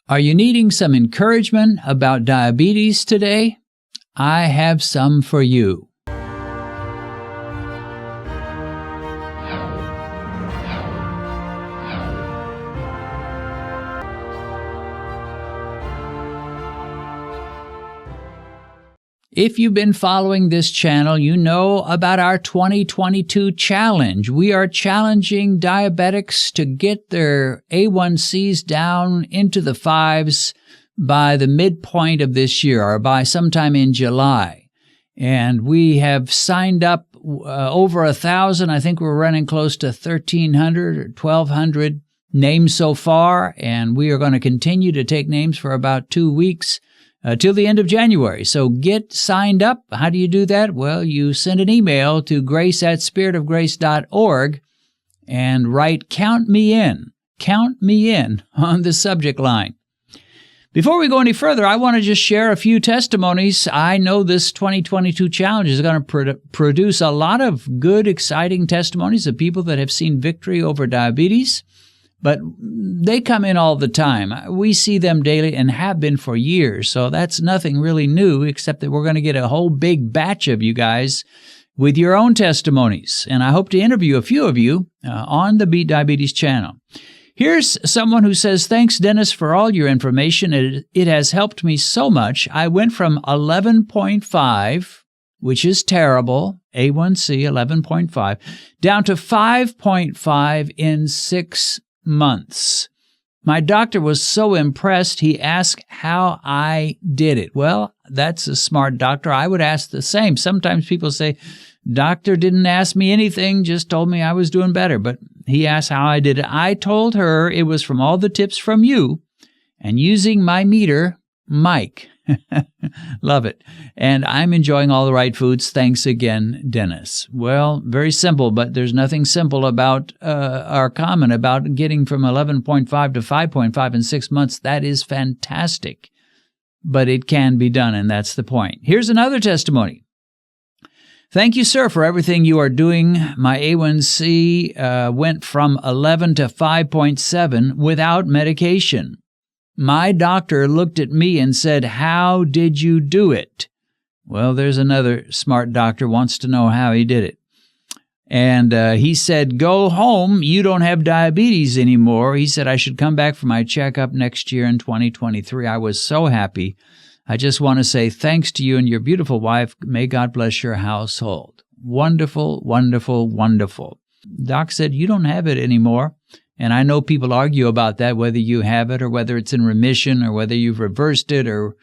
Are you needing some encouragement about diabetes today? I have some for you. If you've been following this channel, you know about our 2022 challenge. We are challenging diabetics to get their A1Cs down into the 5's by the midpoint of this year, or by sometime in July. And we have signed up over 1,000. I think we're running close to 1,300 or 1,200 names so far, and we are going to continue to take names for about 2 weeks. Till the end of January. So get signed up. How do you do that? Well, you send an email to grace@spiritofgrace.org and write "Count me in." Count me in on the subject line. Before we go any further, I want to just share a few testimonies. I know this 2022 challenge is going to produce a lot of good, exciting testimonies of people that have seen victory over diabetes. But they come in all the time. We see them daily and have been for years. So that's nothing really new, except that we're going to get a whole big batch of you guys with your own testimonies. And I hope to interview a few of you on the Beat Diabetes channel. Here's someone who says, "Thanks, Dennis, for all your information. It has helped me so much. I went from 11.5, which is terrible, A1C 11.5, down to 5.5 in 6 months. My doctor was so impressed, he asked how I did it." Well, that's a smart doctor. I would ask the same. Sometimes people say, "Doctor didn't ask me anything, just told me I was doing better." But he asked how I did it. I told her it was from all the tips from you and using my meter, Mike. Love it. "And I'm enjoying all the right foods. Thanks again, Dennis." Well, very simple, but there's nothing simple about our comment about getting from 11.5 to 5.5 in 6 months. That is fantastic, but it can be done, and that's the point. Here's another testimony. "Thank you, sir, for everything you are doing. My A1C went from 11 to 5.7 without medication. My doctor looked at me and said, 'How did you do it?'" Well, there's another smart doctor wants to know how he did it. And he said, "Go home. You don't have diabetes anymore." He said I should come back for my checkup next year in 2023. I was so happy. I just want to say thanks to you and your beautiful wife. May God bless your household. Wonderful, wonderful, wonderful. Doc said, "You don't have it anymore." And I know people argue about that, whether you have it or whether it's in remission or whether you've reversed it, or,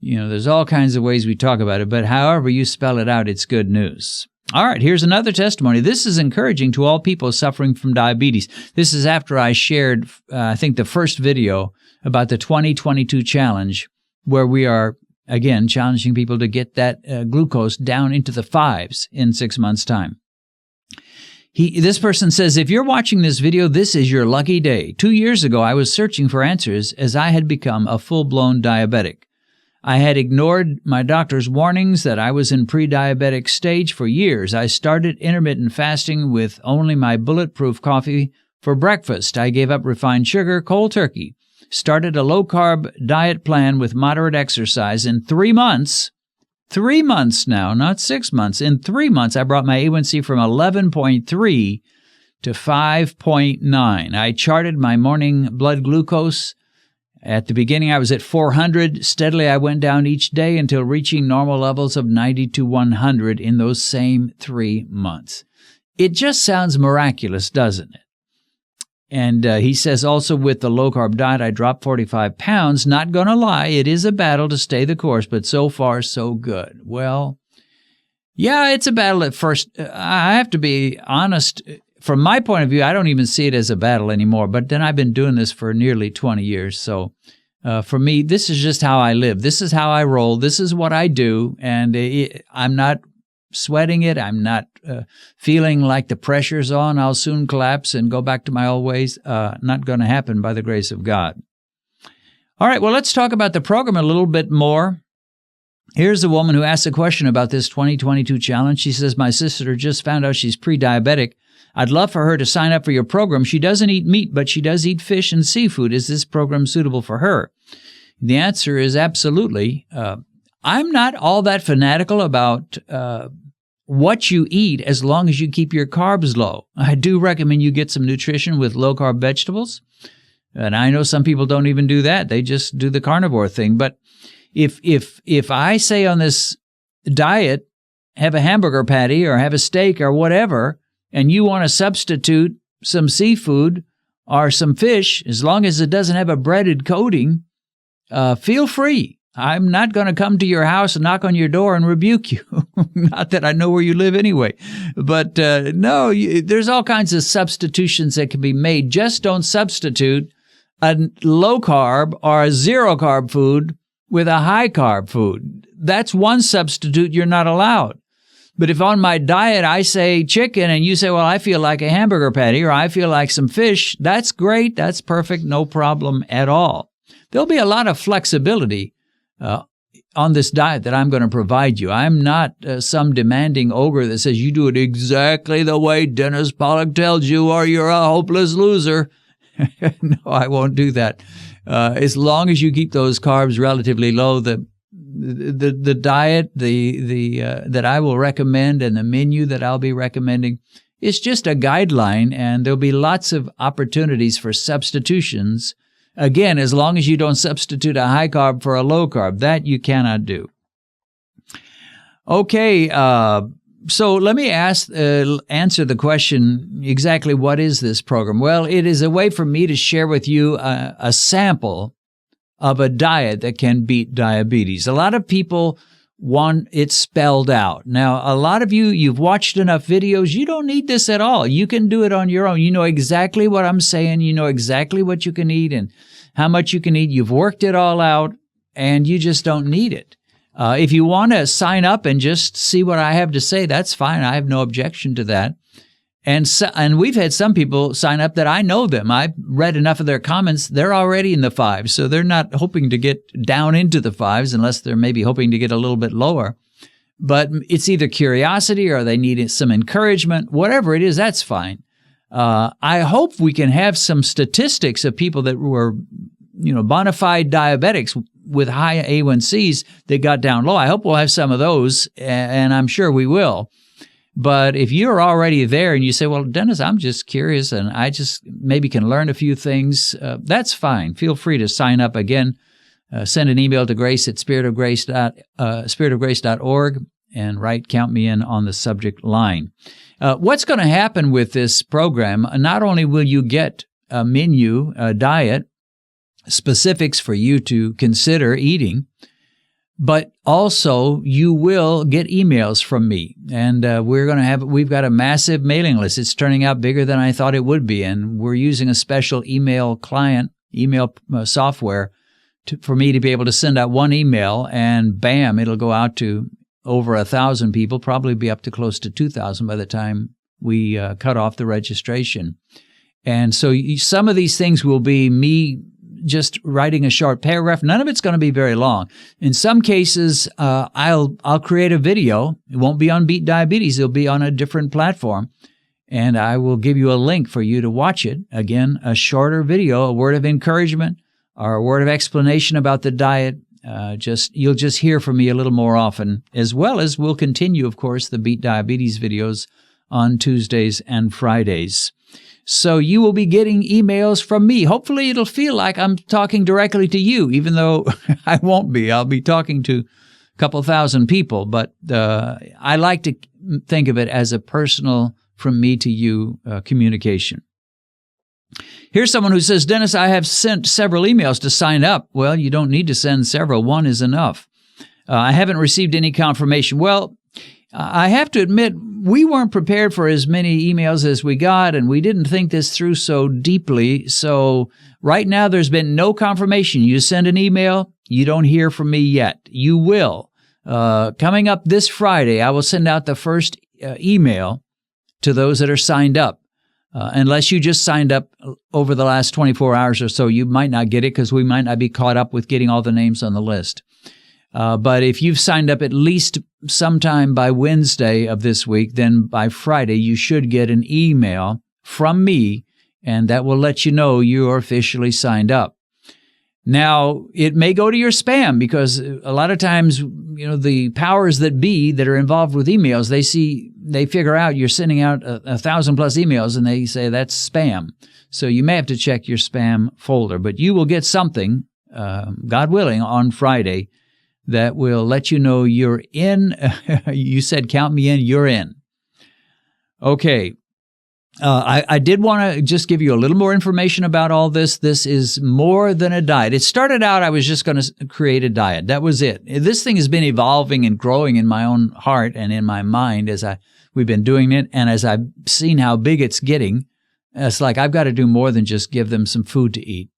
there's all kinds of ways we talk about it. But however you spell it out, it's good news. All right, here's another testimony. This is encouraging to all people suffering from diabetes. This is after I shared, I think, the first video about the 2022 challenge, where we are, again, challenging people to get that glucose down into the 5's in 6 months' time. This person says, "If you're watching this video, this is your lucky day. 2 years ago, I was searching for answers as I had become a full-blown diabetic. I had ignored my doctor's warnings that I was in pre-diabetic stage for years. I started intermittent fasting with only my bulletproof coffee for breakfast. I gave up refined sugar, cold turkey, started a low-carb diet plan with moderate exercise. In 3 months, 3 months now, not 6 months. In 3 months, I brought my A1C from 11.3 to 5.9. I charted my morning blood glucose. At the beginning, I was at 400. Steadily, I went down each day until reaching normal levels of 90 to 100 in those same 3 months. It just sounds miraculous, doesn't it? And he says also with the low-carb diet, I dropped 45 pounds. Not going to lie, it is a battle to stay the course, but so far, so good. Well, yeah, it's a battle at first. I have to be honest. From my point of view, I don't even see it as a battle anymore, but then I've been doing this for nearly 20 years. So for me, this is just how I live. This is how I roll. This is what I do, and I'm not sweating it. I'm not feeling like the pressure's on. I'll soon collapse and go back to my old ways. Not going to happen by the grace of God. All right, well, let's talk about the program a little bit more. Here's a woman who asked a question about this 2022 challenge. She says, "My sister just found out she's pre-diabetic. I'd love for her to sign up for your program. She doesn't eat meat, but she does eat fish and seafood. Is this program suitable for her? The answer is absolutely. I'm not all that fanatical about what you eat as long as you keep your carbs low. I do recommend you get some nutrition with low-carb vegetables. And I know some people don't even do that. They just do the carnivore thing. But if I say on this diet, have a hamburger patty or have a steak or whatever, and you want to substitute some seafood or some fish, as long as it doesn't have a breaded coating, feel free. I'm not going to come to your house and knock on your door and rebuke you. Not that I know where you live anyway. But no, there's all kinds of substitutions that can be made. Just don't substitute a low-carb or a zero-carb food with a high-carb food. That's one substitute you're not allowed. But if on my diet I say chicken and you say, well, I feel like a hamburger patty or I feel like some fish, that's great. That's perfect. No problem at all. There'll be a lot of flexibility on this diet that I'm going to provide you. I'm not some demanding ogre that says you do it exactly the way Dennis Pollock tells you or you're a hopeless loser. No, I won't do that. As long as you keep those carbs relatively low, the diet that I will recommend and the menu that I'll be recommending is just a guideline, and there'll be lots of opportunities for substitutions. Again, as long as you don't substitute a high carb for a low carb, that you cannot do. Okay, so let me answer the question, exactly what is this program? Well, it is a way for me to share with you a sample of a diet that can beat diabetes. A lot of people want it spelled out. Now, a lot of you've watched enough videos. You don't need this at all. You can do it on your own. You know exactly what I'm saying. You know exactly what you can eat and how much you can eat. You've worked it all out, and you just don't need it. If you want to sign up and just see what I have to say, that's fine. I have no objection to that. And we've had some people sign up that I know them. I've read enough of their comments. They're already in the 5s, so they're not hoping to get down into the 5s unless they're maybe hoping to get a little bit lower. But it's either curiosity or they need some encouragement. Whatever it is, that's fine. I hope we can have some statistics of people that were, bona fide diabetics with high A1Cs that got down low. I hope we'll have some of those, and I'm sure we will. But if you're already there and you say, well, Dennis, I'm just curious and I just maybe can learn a few things, that's fine. Feel free to sign up again. Send an email to grace at spiritofgrace.org and write count me in on the subject line. What's going to happen with this program, not only will you get a menu, a diet, specifics for you to consider eating, but also you will get emails from me. And we've got a massive mailing list. It's turning out bigger than I thought it would be. And we're using a special email software for me to be able to send out one email and bam, it'll go out to over 1,000 people, probably be up to close to 2,000 by the time we cut off the registration. And so some of these things will be me just writing a short paragraph. None of it's going to be very long. In some cases, I'll create a video. It won't be on Beat Diabetes. It'll be on a different platform. And I will give you a link for you to watch it. Again, a shorter video, a word of encouragement or a word of explanation about the diet. You'll just hear from me a little more often, as well as we'll continue, of course, the Beat Diabetes videos on Tuesdays and Fridays. So you will be getting emails from me. Hopefully it'll feel like I'm talking directly to you, even though I won't be. I'll be talking to a couple thousand people, but I like to think of it as a personal from me to you communication. Here's someone who says, Dennis, I have sent several emails to sign up. Well, you don't need to send several. One is enough. I haven't received any confirmation. Well, I have to admit, we weren't prepared for as many emails as we got, and we didn't think this through so deeply. So right now, there's been no confirmation. You send an email, you don't hear from me yet. You will. Coming up this Friday, I will send out the first email to those that are signed up. Unless you just signed up over the last 24 hours or so, you might not get it because we might not be caught up with getting all the names on the list. But if you've signed up at least sometime by Wednesday of this week, then by Friday you should get an email from me, and that will let you know you're officially signed up. Now, it may go to your spam because a lot of times, the powers that be that are involved with emails, they figure out you're sending out 1,000 plus emails and they say that's spam. So you may have to check your spam folder, but you will get something, God willing, on Friday that will let you know you're in. You said, count me in, you're in. Okay. I did want to just give you a little more information about all this. This is more than a diet. It started out, I was just going to create a diet. That was it. This thing has been evolving and growing in my own heart and in my mind as we've been doing it. And as I've seen how big it's getting, it's like I've got to do more than just give them some food to eat.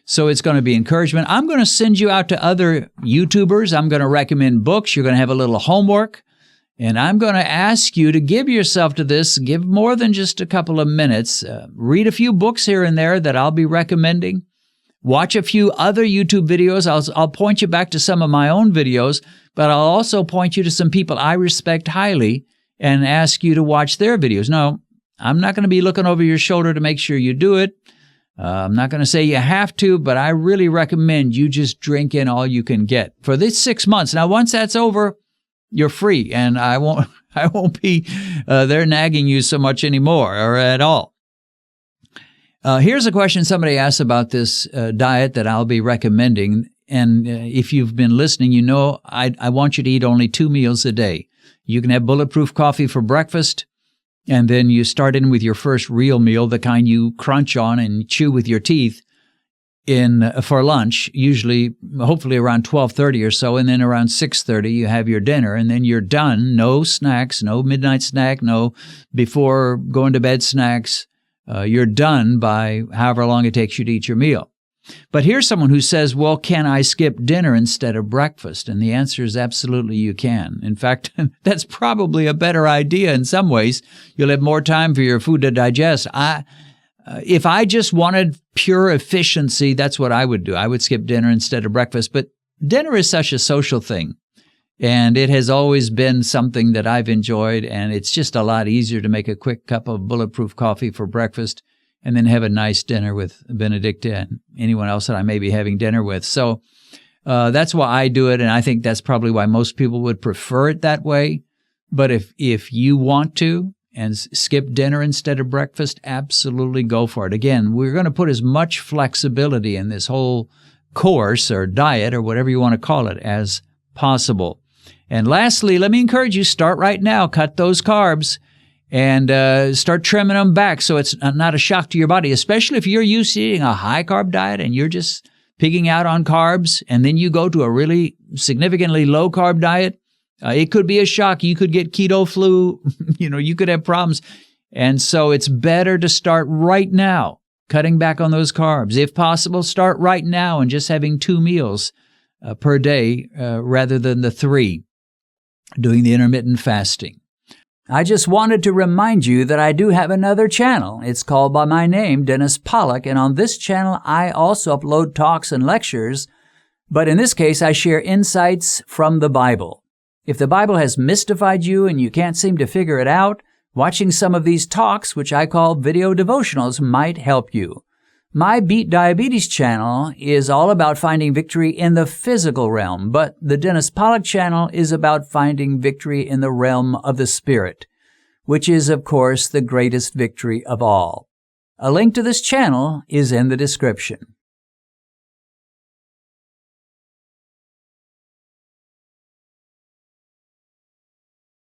So it's going to be encouragement. I'm going to send you out to other YouTubers. I'm going to recommend books. You're going to have a little homework. And I'm going to ask you to give yourself to this. Give more than just a couple of minutes. Read a few books here and there that I'll be recommending. Watch a few other YouTube videos. I'll point you back to some of my own videos, but I'll also point you to some people I respect highly and ask you to watch their videos. No, I'm not going to be looking over your shoulder to make sure you do it. I'm not going to say you have to, but I really recommend you just drink in all you can get for this 6 months. Now, once that's over, you're free, and I won't be there nagging you so much anymore or at all. Here's a question somebody asked about this diet that I'll be recommending. And if you've been listening, you know I want you to eat only 2 meals a day. You can have bulletproof coffee for breakfast, and then you start in with your first real meal, the kind you crunch on and chew with your teeth, for lunch, usually, hopefully around 12:30 or so, and then around 6:30 you have your dinner, and then you're done. No snacks, no midnight snack, no before going to bed snacks. You're done by however long it takes you to eat your meal. But here's someone who says, well, can I skip dinner instead of breakfast? And the answer is absolutely you can. In fact, that's probably a better idea in some ways. You'll have more time for your food to digest. If I just wanted pure efficiency, that's what I would do. I would skip dinner instead of breakfast. But dinner is such a social thing, and it has always been something that I've enjoyed, and it's just a lot easier to make a quick cup of bulletproof coffee for breakfast and then have a nice dinner with Benedicta and anyone else that I may be having dinner with. So that's why I do it, and I think that's probably why most people would prefer it that way. But if you want to, and skip dinner instead of breakfast, absolutely go for it. Again, we're going to put as much flexibility in this whole course or diet or whatever you want to call it as possible. And lastly, let me encourage you, start right now. Cut those carbs and start trimming them back so it's not a shock to your body, especially if you're used to eating a high-carb diet and you're just pigging out on carbs, and then you go to a really significantly low-carb diet. It could be a shock. You could get keto flu. You could have problems. And so it's better to start right now, cutting back on those carbs. If possible, start right now and just having 2 meals per day rather than the 3, doing the intermittent fasting. I just wanted to remind you that I do have another channel. It's called by my name, Dennis Pollock, and on this channel I also upload talks and lectures, but in this case I share insights from the Bible. If the Bible has mystified you and you can't seem to figure it out, watching some of these talks, which I call video devotionals, might help you. My Beat Diabetes channel is all about finding victory in the physical realm, but the Dennis Pollock channel is about finding victory in the realm of the Spirit, which is, of course, the greatest victory of all. A link to this channel is in the description.